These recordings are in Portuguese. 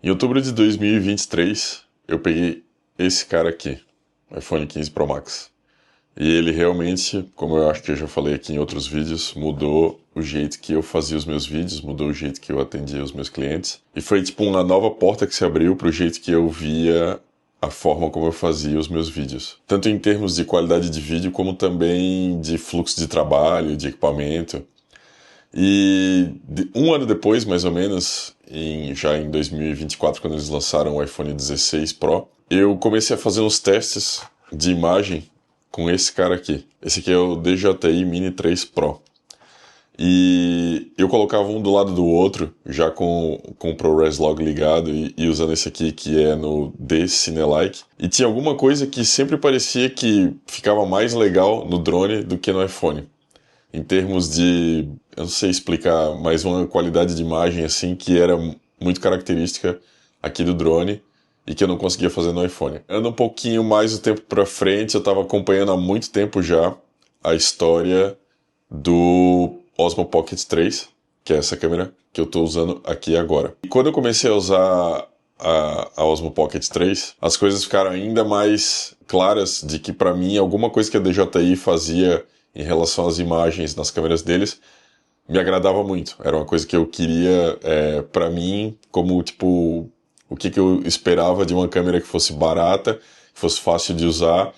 Em outubro de 2023, eu peguei esse cara aqui, o iPhone 15 Pro Max. E ele realmente, como eu acho que eu já falei aqui em outros vídeos, mudou o jeito que eu fazia os meus vídeos, mudou o jeito que eu atendia os meus clientes. E foi tipo uma nova porta que se abriu para o jeito que eu via a forma como eu fazia os meus vídeos. Tanto em termos de qualidade de vídeo, como também de fluxo de trabalho, de equipamento. E um ano depois, mais ou menos, já em 2024, quando eles lançaram o iPhone 16 Pro, eu comecei a fazer uns testes de imagem com esse cara aqui. Esse aqui é o DJI Mini 3 Pro. E eu colocava um do lado do outro, já com o ProRes Log ligado e usando esse aqui que é no D-Cinelike. E tinha alguma coisa que sempre parecia que ficava mais legal no drone do que no iPhone. Em termos de, eu não sei explicar, mas uma qualidade de imagem assim que era muito característica aqui do drone e que eu não conseguia fazer no iPhone. Ando um pouquinho mais o tempo para frente, eu estava acompanhando há muito tempo já a história do Osmo Pocket 3, que é essa câmera que eu estou usando aqui agora. E quando eu comecei a usar a Osmo Pocket 3, as coisas ficaram ainda mais claras de que para mim alguma coisa que a DJI fazia em relação às imagens nas câmeras deles me agradava muito. Era uma coisa que eu queria para mim, como tipo o que eu esperava de uma câmera que fosse barata, que fosse fácil de usar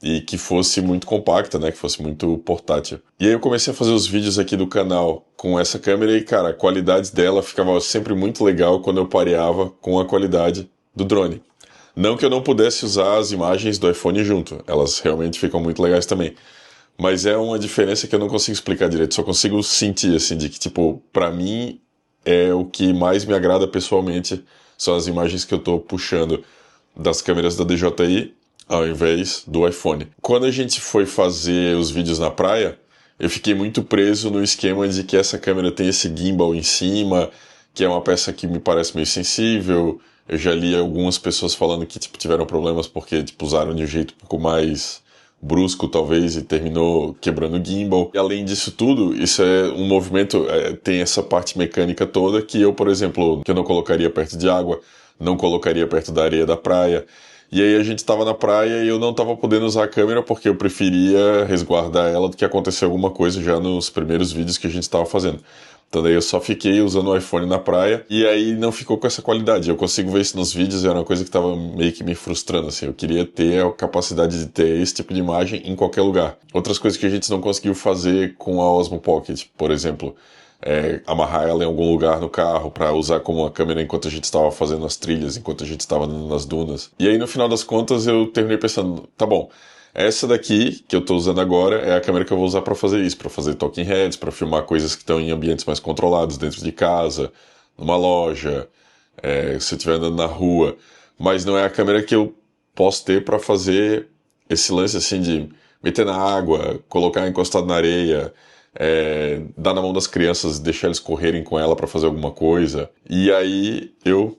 e que fosse muito compacta, né, que fosse muito portátil. E aí eu comecei a fazer os vídeos aqui do canal com essa câmera e, cara, a qualidade dela ficava sempre muito legal quando eu pareava com a qualidade do drone. Não que eu não pudesse usar as imagens do iPhone junto, elas realmente ficam muito legais também. Mas é uma diferença que eu não consigo explicar direito, só consigo sentir, assim, de que, tipo, pra mim é o que mais me agrada pessoalmente, são as imagens que eu tô puxando das câmeras da DJI ao invés do iPhone. Quando a gente foi fazer os vídeos na praia, eu fiquei muito preso no esquema de que essa câmera tem esse gimbal em cima, que é uma peça que me parece meio sensível. Eu já li algumas pessoas falando que tipo, tiveram problemas porque tipo, usaram de um jeito um pouco mais brusco, talvez, e terminou quebrando o gimbal. E além disso tudo, isso é um movimento, tem essa parte mecânica toda que eu, por exemplo, que eu não colocaria perto de água, não colocaria perto da areia da praia. E aí a gente estava na praia e eu não estava podendo usar a câmera porque eu preferia resguardar ela do que acontecer alguma coisa já nos primeiros vídeos que a gente estava fazendo. Então daí eu só fiquei usando o iPhone na praia e aí não ficou com essa qualidade. Eu consigo ver isso nos vídeos e era uma coisa que estava meio que me frustrando, assim. Eu queria ter a capacidade de ter esse tipo de imagem em qualquer lugar. Outras coisas que a gente não conseguiu fazer com a Osmo Pocket, por exemplo, amarrar ela em algum lugar no carro para usar como uma câmera enquanto a gente estava fazendo as trilhas, enquanto a gente estava andando nas dunas. E aí no final das contas eu terminei pensando, tá bom, essa daqui que eu estou usando agora é a câmera que eu vou usar para fazer isso, para fazer talking heads, para filmar coisas que estão em ambientes mais controlados, dentro de casa, numa loja, se eu estiver andando na rua. Mas não é a câmera que eu posso ter para fazer esse lance assim de meter na água, colocar encostado na areia, dar na mão das crianças, deixar eles correrem com ela para fazer alguma coisa. E aí eu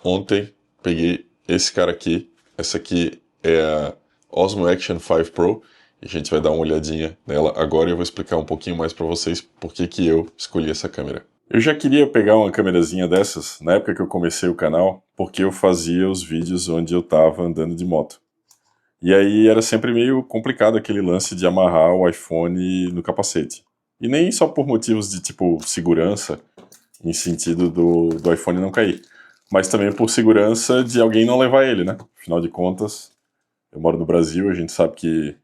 ontem peguei esse cara aqui, essa aqui é a Osmo Action 5 Pro, e a gente vai dar uma olhadinha nela agora e eu vou explicar um pouquinho mais para vocês por que eu escolhi essa câmera. Eu já queria pegar uma câmerazinha dessas na época que eu comecei o canal, porque eu fazia os vídeos onde eu estava andando de moto. E aí era sempre meio complicado aquele lance de amarrar o iPhone no capacete. E nem só por motivos de tipo segurança, em sentido do iPhone não cair, mas também por segurança de alguém não levar ele, né? Afinal de contas, eu moro no Brasil, a gente sabe que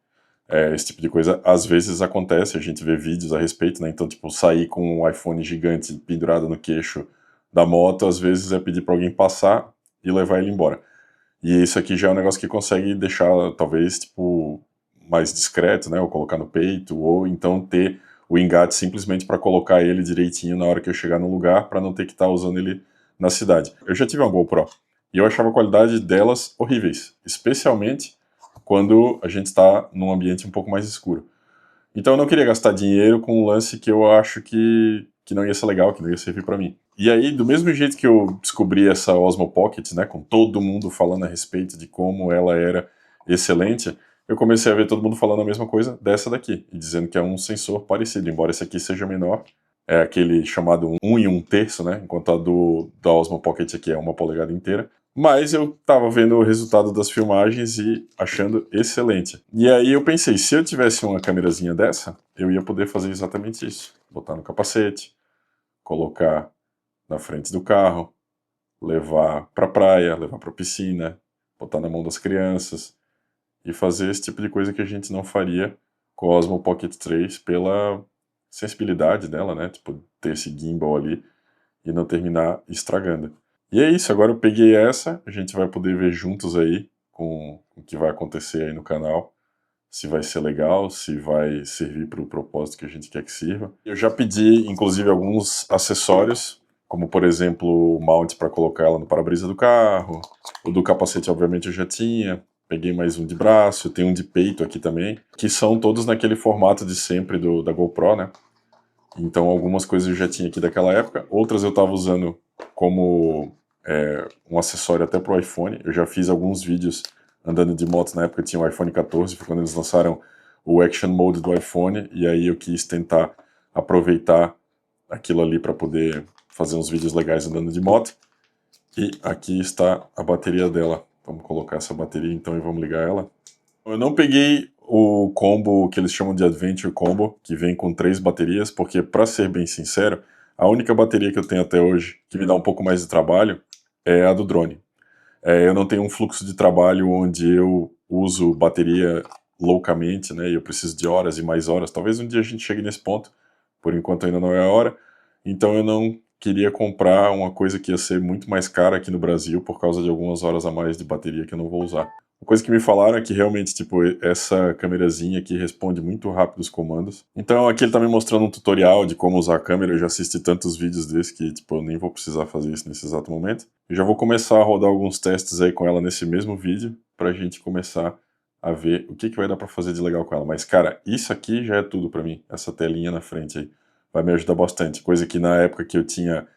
esse tipo de coisa às vezes acontece, a gente vê vídeos a respeito, né? Então, tipo, sair com um iPhone gigante pendurado no queixo da moto, às vezes é pedir para alguém passar e levar ele embora. E isso aqui já é um negócio que consegue deixar, talvez, tipo, mais discreto, né? Ou colocar no peito, ou então ter o engate simplesmente para colocar ele direitinho na hora que eu chegar no lugar, para não ter que estar usando ele na cidade. Eu já tive uma GoPro e eu achava a qualidade delas horríveis, especialmente quando a gente está num ambiente um pouco mais escuro. Então eu não queria gastar dinheiro com um lance que eu acho que não ia ser legal, que não ia servir para mim. E aí, do mesmo jeito que eu descobri essa Osmo Pocket, né, com todo mundo falando a respeito de como ela era excelente, eu comecei a ver todo mundo falando a mesma coisa dessa daqui, e dizendo que é um sensor parecido, embora esse aqui seja menor, é aquele chamado 1 1/3, né? Enquanto a da Osmo Pocket aqui é 1 polegada inteira. Mas eu tava vendo o resultado das filmagens e achando excelente. E aí eu pensei, se eu tivesse uma câmerazinha dessa, eu ia poder fazer exatamente isso. Botar no capacete, colocar na frente do carro, levar pra praia, levar pra piscina, botar na mão das crianças e fazer esse tipo de coisa que a gente não faria com a Osmo Pocket 3 pela sensibilidade dela, né? Tipo, ter esse gimbal ali e não terminar estragando. E é isso, agora eu peguei essa, a gente vai poder ver juntos aí com o que vai acontecer aí no canal, se vai ser legal, se vai servir para o propósito que a gente quer que sirva. Eu já pedi, inclusive, alguns acessórios, como, por exemplo, o mount para colocar ela no para-brisa do carro, o do capacete, obviamente, eu já tinha, peguei mais um de braço, tem um de peito aqui também, que são todos naquele formato de sempre da GoPro, né? Então, algumas coisas eu já tinha aqui daquela época, outras eu estava usando como um acessório até para o iPhone. Eu já fiz alguns vídeos andando de moto na época, tinha o iPhone 14, foi quando eles lançaram o Action Mode do iPhone, e aí eu quis tentar aproveitar aquilo ali para poder fazer uns vídeos legais andando de moto. E aqui está a bateria dela. Vamos colocar essa bateria então e vamos ligar ela. Eu não peguei o combo que eles chamam de Adventure Combo, que vem com 3 baterias, porque, para ser bem sincero, a única bateria que eu tenho até hoje que me dá um pouco mais de trabalho é a do drone. Eu não tenho um fluxo de trabalho onde eu uso bateria loucamente, né, e eu preciso de horas e mais horas. Talvez um dia a gente chegue nesse ponto, por enquanto ainda não é a hora. Então eu não queria comprar uma coisa que ia ser muito mais cara aqui no Brasil por causa de algumas horas a mais de bateria que eu não vou usar. Uma coisa que me falaram é que realmente, tipo, essa câmerazinha aqui responde muito rápido os comandos. Então aqui ele tá me mostrando um tutorial de como usar a câmera. Eu já assisti tantos vídeos desse que, tipo, eu nem vou precisar fazer isso nesse exato momento. Eu já vou começar a rodar alguns testes aí com ela nesse mesmo vídeo, pra gente começar a ver o que vai dar pra fazer de legal com ela. Mas, cara, isso aqui já é tudo pra mim, essa telinha na frente aí. Vai me ajudar bastante, coisa que na época que eu tinha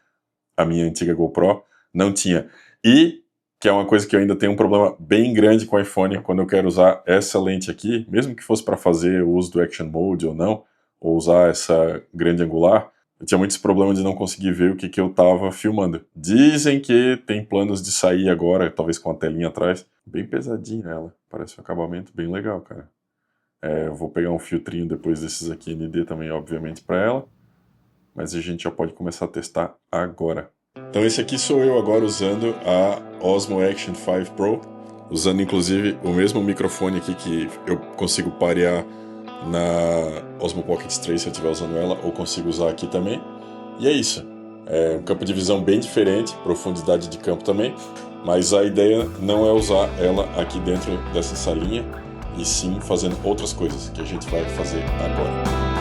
a minha antiga GoPro, não tinha. E que é uma coisa que eu ainda tenho um problema bem grande com o iPhone, quando eu quero usar essa lente aqui, mesmo que fosse para fazer o uso do Action Mode ou não, ou usar essa grande angular, eu tinha muitos problemas de não conseguir ver o que eu estava filmando. Dizem que tem planos de sair agora, talvez com a telinha atrás. Bem pesadinha ela, parece um acabamento bem legal, cara. Eu vou pegar um filtrinho depois desses aqui ND também, obviamente, para ela, mas a gente já pode começar a testar agora. Então esse aqui sou eu agora usando a Osmo Action 5 Pro, usando inclusive o mesmo microfone aqui que eu consigo parear na Osmo Pocket 3 se eu estiver usando ela, ou consigo usar aqui também. E é isso, é um campo de visão bem diferente, profundidade de campo também, mas a ideia não é usar ela aqui dentro dessa salinha, e sim fazendo outras coisas que a gente vai fazer agora.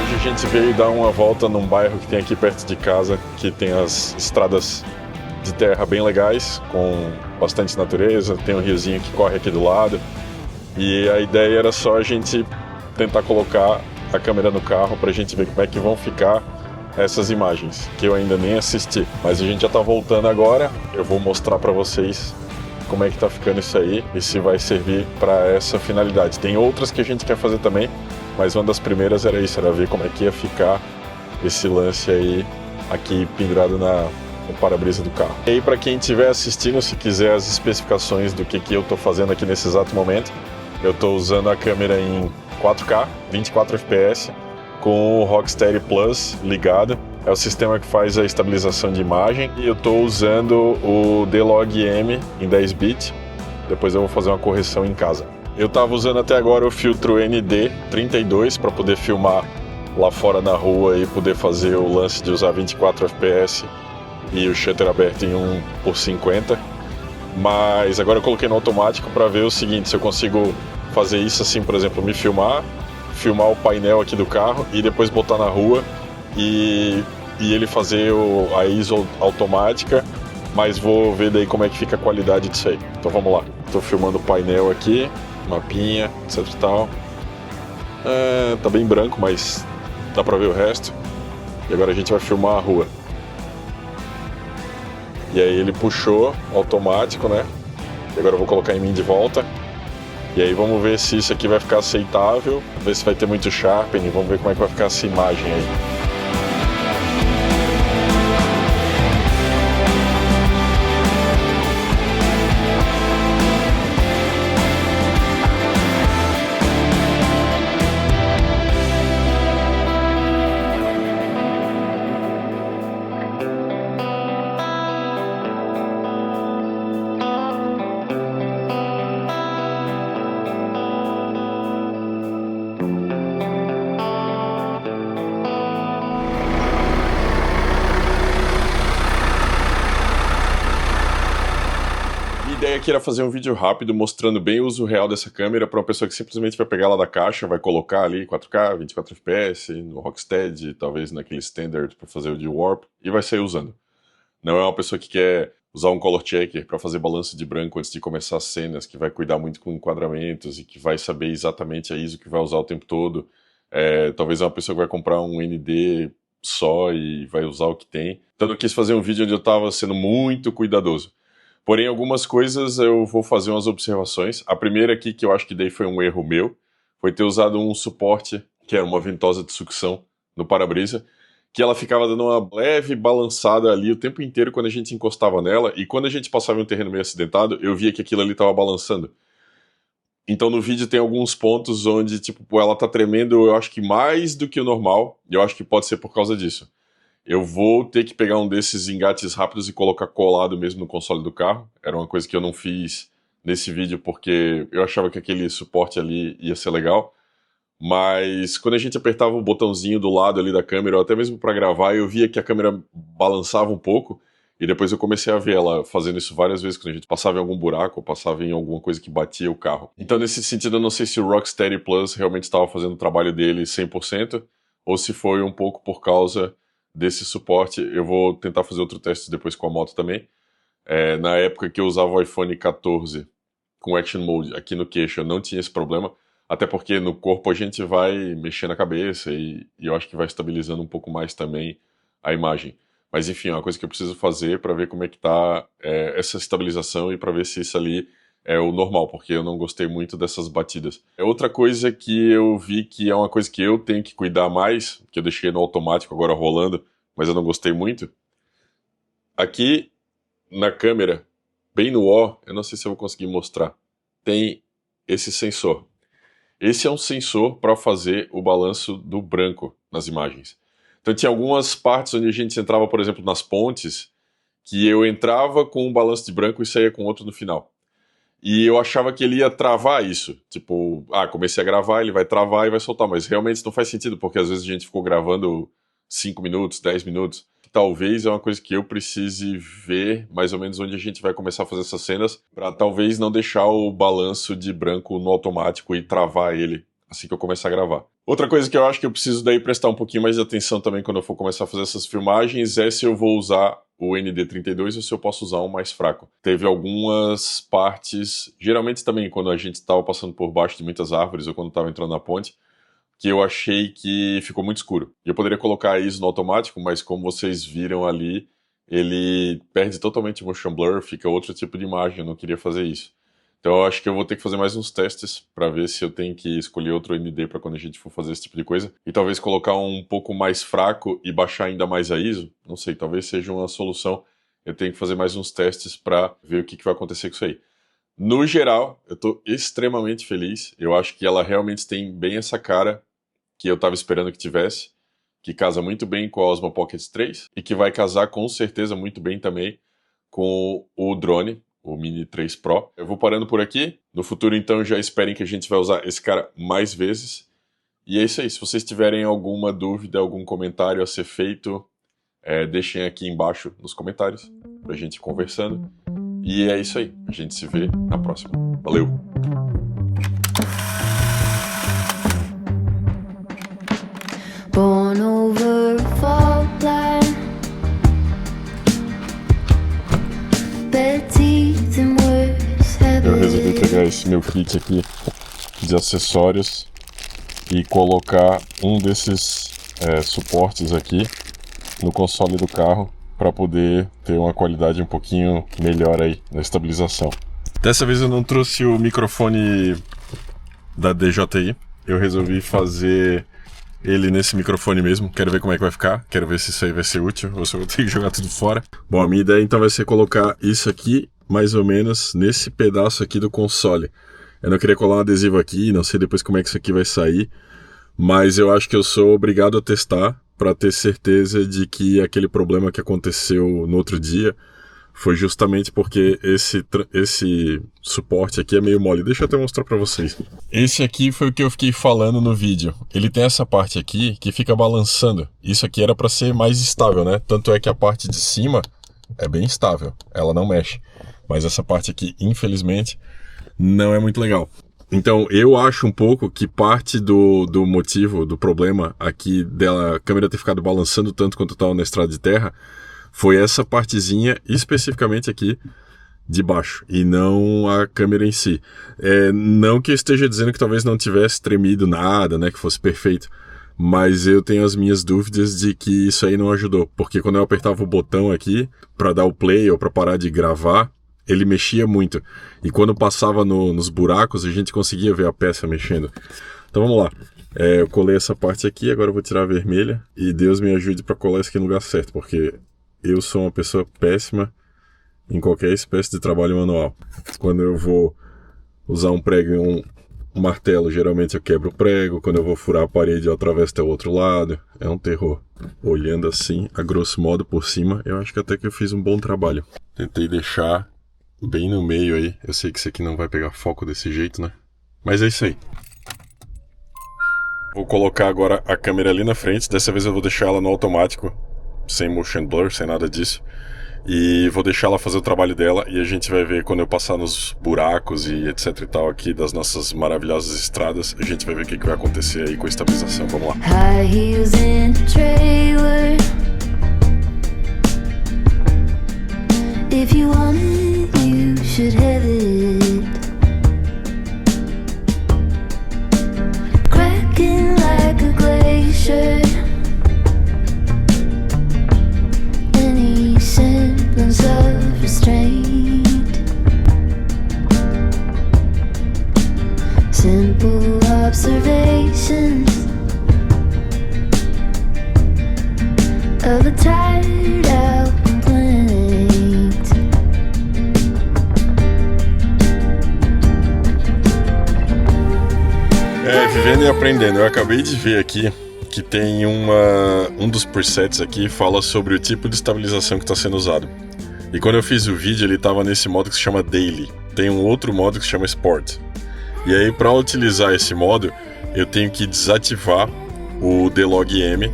A gente veio dar uma volta num bairro que tem aqui perto de casa, que tem as estradas de terra bem legais, com bastante natureza, tem um riozinho que corre aqui do lado, e a ideia era só a gente tentar colocar a câmera no carro pra gente ver como é que vão ficar essas imagens, que eu ainda nem assisti, mas a gente já tá voltando agora, eu vou mostrar pra vocês como é que tá ficando isso aí e se vai servir pra essa finalidade. Tem outras que a gente quer fazer também, mas uma das primeiras era isso, era ver como é que ia ficar esse lance aí aqui pendurado no para-brisa do carro. E aí, para quem estiver assistindo, se quiser as especificações do que eu estou fazendo aqui nesse exato momento, eu estou usando a câmera em 4K, 24 fps, com o Rocksteady Plus ligado. É o sistema que faz a estabilização de imagem. E eu estou usando o D-Log-M em 10 bits. Depois eu vou fazer uma correção em casa. Eu estava usando até agora o filtro ND32 para poder filmar lá fora na rua e poder fazer o lance de usar 24 fps e o shutter aberto em 1:50. Mas agora eu coloquei no automático para ver o seguinte, se eu consigo fazer isso assim, por exemplo, me filmar o painel aqui do carro e depois botar na rua e ele fazer a ISO automática mas vou ver daí como é que fica a qualidade disso aí. Então vamos lá. Tô filmando o painel aqui, mapinha, etc e tal. Tá bem branco, mas dá pra ver o resto. E agora a gente vai filmar a rua. E aí ele puxou automático, né? E agora eu vou colocar em mim de volta. E aí vamos ver se isso aqui vai ficar aceitável, ver se vai ter muito sharpening, vamos ver como é que vai ficar essa imagem aí. A ideia aqui era fazer um vídeo rápido mostrando bem o uso real dessa câmera para uma pessoa que simplesmente vai pegar ela da caixa, vai colocar ali 4K, 24 fps, no Rocksteady, talvez naquele standard para fazer o de Warp, e vai sair usando. Não é uma pessoa que quer usar um color checker para fazer balanço de branco antes de começar as cenas, que vai cuidar muito com enquadramentos e que vai saber exatamente a ISO que vai usar o tempo todo. Talvez é uma pessoa que vai comprar um ND só e vai usar o que tem. Então eu quis fazer um vídeo onde eu estava sendo muito cuidadoso. Porém, algumas coisas eu vou fazer umas observações. A primeira aqui, que eu acho que daí foi um erro meu, foi ter usado um suporte, que era uma ventosa de sucção no para-brisa, que ela ficava dando uma leve balançada ali o tempo inteiro quando a gente encostava nela, e quando a gente passava em um terreno meio acidentado, eu via que aquilo ali estava balançando. Então no vídeo tem alguns pontos onde, tipo, ela tá tremendo, eu acho que mais do que o normal, e eu acho que pode ser por causa disso. Eu vou ter que pegar um desses engates rápidos e colocar colado mesmo no console do carro. Era uma coisa que eu não fiz nesse vídeo porque eu achava que aquele suporte ali ia ser legal. Mas quando a gente apertava o botãozinho do lado ali da câmera, ou até mesmo para gravar, eu via que a câmera balançava um pouco. E depois eu comecei a ver ela fazendo isso várias vezes quando a gente passava em algum buraco ou passava em alguma coisa que batia o carro. Então nesse sentido eu não sei se o Rocksteady Plus realmente estava fazendo o trabalho dele 100% ou se foi um pouco por causa desse suporte. Eu vou tentar fazer outro teste depois com a moto também. Na época que eu usava o iPhone 14 com Action Mode aqui no queixo, eu não tinha esse problema, até porque no corpo a gente vai mexendo a cabeça e eu acho que vai estabilizando um pouco mais também a imagem. Mas enfim, é uma coisa que eu preciso fazer para ver como é que tá essa estabilização e para ver se isso ali é o normal, porque eu não gostei muito dessas batidas. Outra coisa que eu vi que é uma coisa que eu tenho que cuidar mais, que eu deixei no automático agora rolando, mas eu não gostei muito. Aqui na câmera, bem no O, eu não sei se eu vou conseguir mostrar, tem esse sensor. Esse é um sensor para fazer o balanço do branco nas imagens. Então tinha algumas partes onde a gente entrava, por exemplo, nas pontes, que eu entrava com um balanço de branco e saía com outro no final. E eu achava que ele ia travar isso. Tipo, comecei a gravar, ele vai travar e vai soltar. Mas realmente isso não faz sentido, porque às vezes a gente ficou gravando 5 minutos, 10 minutos. Talvez é uma coisa que eu precise ver mais ou menos onde a gente vai começar a fazer essas cenas, para talvez não deixar o balanço de branco no automático e travar ele assim que eu começar a gravar. Outra coisa que eu acho que eu preciso daí prestar um pouquinho mais de atenção também quando eu for começar a fazer essas filmagens é se eu vou usar o ND32 ou se eu posso usar um mais fraco. Teve algumas partes, geralmente também quando a gente estava passando por baixo de muitas árvores ou quando estava entrando na ponte, que eu achei que ficou muito escuro. Eu poderia colocar isso no automático, mas como vocês viram ali, ele perde totalmente o motion blur, fica outro tipo de imagem, eu não queria fazer isso. Então eu acho que eu vou ter que fazer mais uns testes para ver se eu tenho que escolher outro ND para quando a gente for fazer esse tipo de coisa. E talvez colocar um pouco mais fraco e baixar ainda mais a ISO. Não sei, talvez seja uma solução. Eu tenho que fazer mais uns testes para ver o que vai acontecer com isso aí. No geral, eu estou extremamente feliz. Eu acho que ela realmente tem bem essa cara que eu estava esperando que tivesse, que casa muito bem com a Osmo Pocket 3 e que vai casar com certeza muito bem também com o drone, o Mini 3 Pro. Eu vou parando por aqui. No futuro, então, já esperem que a gente vai usar esse cara mais vezes. E é isso aí. Se vocês tiverem alguma dúvida, algum comentário a ser feito, deixem aqui embaixo nos comentários pra gente ir conversando. E é isso aí. A gente se vê na próxima. Valeu! Born over a fault line, pegar esse meu kit aqui de acessórios e colocar um desses suportes aqui no console do carro para poder ter uma qualidade um pouquinho melhor aí na estabilização. Dessa vez eu não trouxe o microfone da DJI, eu resolvi fazer ele nesse microfone mesmo. Quero ver como é que vai ficar, quero ver se isso aí vai ser útil ou se eu vou ter que jogar tudo fora. Bom, a minha ideia então vai ser colocar isso aqui mais ou menos nesse pedaço aqui do console. Eu não queria colar um adesivo aqui, não sei depois como é que isso aqui vai sair, mas eu acho que eu sou obrigado a testar para ter certeza de que aquele problema que aconteceu no outro dia foi justamente porque esse suporte aqui é meio mole. Deixa eu até mostrar para vocês. Esse aqui foi o que eu fiquei falando no vídeo. Ele tem essa parte aqui que fica balançando. Isso aqui era para ser mais estável, né? Tanto é que a parte de cima é bem estável, ela não mexe. Mas essa parte aqui, infelizmente, não é muito legal. Então eu acho um pouco que parte do motivo, do problema aqui dela, a câmera ter ficado balançando tanto quanto eu estava na estrada de terra, foi essa partezinha especificamente aqui de baixo, e não a câmera em si. Não que eu esteja dizendo que talvez não tivesse tremido nada, né, que fosse perfeito, mas eu tenho as minhas dúvidas de que isso aí não ajudou, porque quando eu apertava o botão aqui para dar o play ou para parar de gravar, ele mexia muito, e quando passava nos buracos a gente conseguia ver a peça mexendo. Então vamos lá, eu colei essa parte aqui, agora eu vou tirar a vermelha, e Deus me ajude para colar isso aqui no lugar certo, porque eu sou uma pessoa péssima em qualquer espécie de trabalho manual. Quando eu vou usar um prego e um martelo, geralmente eu quebro o prego. Quando eu vou furar a parede, eu atravesso até o outro lado. É um terror. Olhando assim, a grosso modo por cima, eu acho que até que eu fiz um bom trabalho. Tentei deixar bem no meio aí. Eu sei que isso aqui não vai pegar foco desse jeito, né? Mas é isso aí. Vou colocar agora a câmera ali na frente. Dessa vez eu vou deixar ela no automático, sem motion blur, sem nada disso. E vou deixar ela fazer o trabalho dela, e a gente vai ver quando eu passar nos buracos e etc e tal aqui das nossas maravilhosas estradas, a gente vai ver o que vai acontecer aí com a estabilização. Vamos lá. High heels in the trailer. If you want it, you should have it. Cracking like a glacier. Any semblance of restraint. Simple observations of a tired out complaint. Vivendo e aprendendo. Eu acabei de ver aqui que tem um dos presets aqui fala sobre o tipo de estabilização que está sendo usado. E quando eu fiz o vídeo, ele estava nesse modo que se chama Daily. Tem um outro modo que se chama Sport. E aí, para utilizar esse modo, eu tenho que desativar o D-Log-M.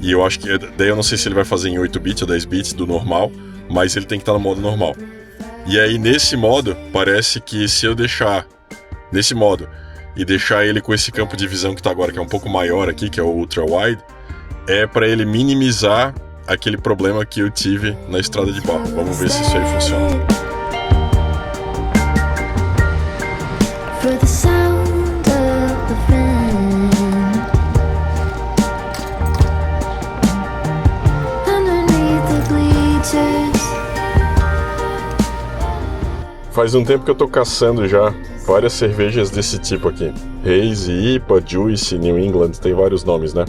E eu acho que... Daí eu não sei se ele vai fazer em 8 bits ou 10 bits do normal, mas ele tem que estar no modo normal. E aí, nesse modo, parece que se eu deixar nesse modo e deixar ele com esse campo de visão que está agora, que é um pouco maior aqui, que é o Ultra Wide, é para ele minimizar aquele problema que eu tive na estrada de barro. Vamos ver se isso aí funciona. For the sound of the fan underneath the bleachers. Faz um tempo que eu tô caçando já várias cervejas desse tipo aqui. Hazy, IPA, Juice, New England, tem vários nomes, né?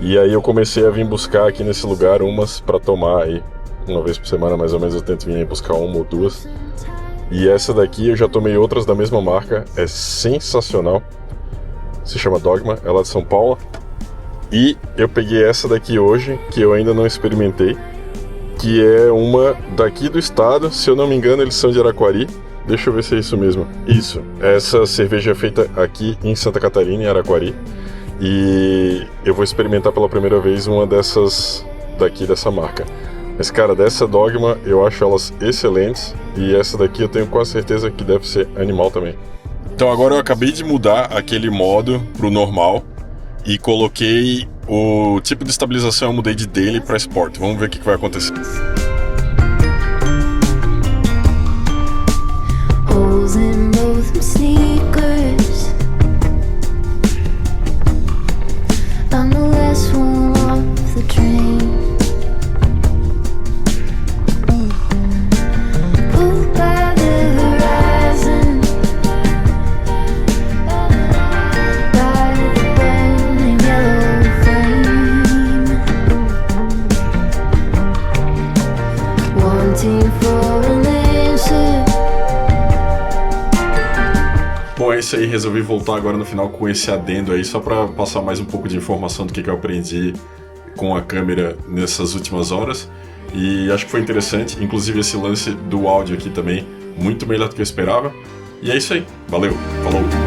E aí eu comecei a vir buscar aqui nesse lugar umas pra tomar aí. Uma vez por semana mais ou menos eu tento vir aí buscar uma ou duas. E essa daqui eu já tomei outras da mesma marca, é sensacional. Se chama Dogma, ela é de São Paulo. E eu peguei essa daqui hoje, que eu ainda não experimentei, que é uma daqui do estado, se eu não me engano eles são de Araquari. Deixa eu ver se é isso mesmo. Isso, essa cerveja é feita aqui em Santa Catarina, em Araquari. E eu vou experimentar pela primeira vez uma dessas daqui dessa marca. Mas cara, dessa Dogma eu acho elas excelentes, e essa daqui eu tenho quase certeza que deve ser animal também. Então agora eu acabei de mudar aquele modo pro normal e coloquei o tipo de estabilização, eu mudei de Daily para Sport. Vamos ver o que vai acontecer. Holes in both isso aí, resolvi voltar agora no final com esse adendo aí, só para passar mais um pouco de informação do que eu aprendi com a câmera nessas últimas horas. E acho que foi interessante, inclusive esse lance do áudio aqui também, muito melhor do que eu esperava. E é isso aí, valeu, falou!